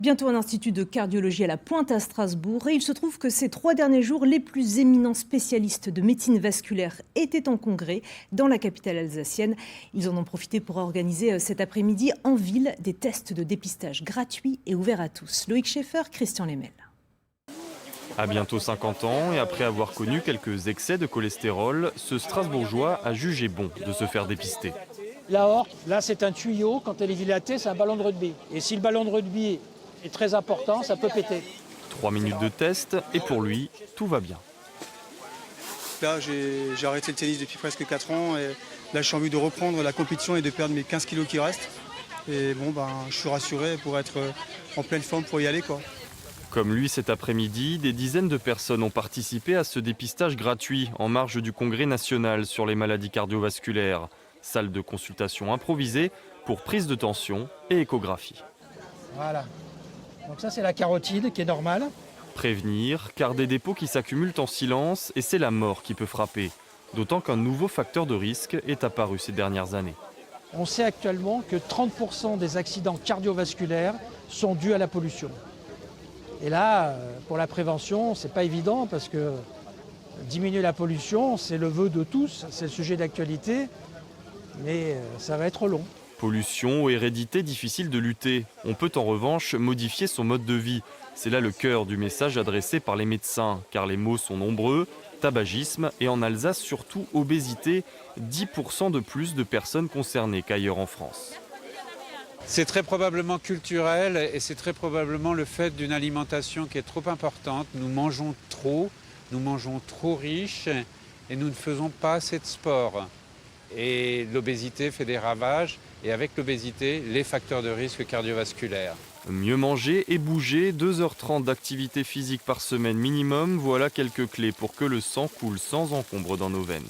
Bientôt un institut de cardiologie à la Pointe à Strasbourg et il se trouve que ces 3 derniers jours, les plus éminents spécialistes de médecine vasculaire étaient en congrès dans la capitale alsacienne. Ils en ont profité pour organiser cet après-midi en ville des tests de dépistage gratuits et ouverts à tous. Loïc Schaeffer, Christian Lemel. À bientôt 50 ans et après avoir connu quelques excès de cholestérol, ce Strasbourgeois a jugé bon de se faire dépister. L'aorte, là c'est un tuyau, quand elle est dilatée, c'est un ballon de rugby. Et si le ballon de rugby est très important, ça peut péter. 3 minutes de test et pour lui, tout va bien. Là, j'ai arrêté le tennis depuis presque 4 ans et là, je suis envie de reprendre la compétition et de perdre mes 15 kilos qui restent. Et bon, je suis rassuré pour être en pleine forme pour y aller, quoi. Comme lui cet après-midi, des dizaines de personnes ont participé à ce dépistage gratuit en marge du Congrès national sur les maladies cardiovasculaires. Salle de consultation improvisée pour prise de tension et échographie. Voilà. Donc ça c'est la carotide qui est normale. Prévenir, car des dépôts qui s'accumulent en silence et c'est la mort qui peut frapper. D'autant qu'un nouveau facteur de risque est apparu ces dernières années. On sait actuellement que 30% des accidents cardiovasculaires sont dus à la pollution. Et là, pour la prévention, c'est pas évident parce que diminuer la pollution, c'est le vœu de tous, c'est le sujet d'actualité, mais ça va être long. Pollution ou hérédité difficile de lutter. On peut en revanche modifier son mode de vie. C'est là le cœur du message adressé par les médecins, car les maux sont nombreux. Tabagisme et en Alsace surtout obésité, 10% de plus de personnes concernées qu'ailleurs en France. C'est très probablement culturel et c'est très probablement le fait d'une alimentation qui est trop importante. Nous mangeons trop riche et nous ne faisons pas assez de sport. Et l'obésité fait des ravages et avec l'obésité, les facteurs de risque cardiovasculaires. Mieux manger et bouger, 2h30 d'activité physique par semaine minimum, voilà quelques clés pour que le sang coule sans encombre dans nos veines.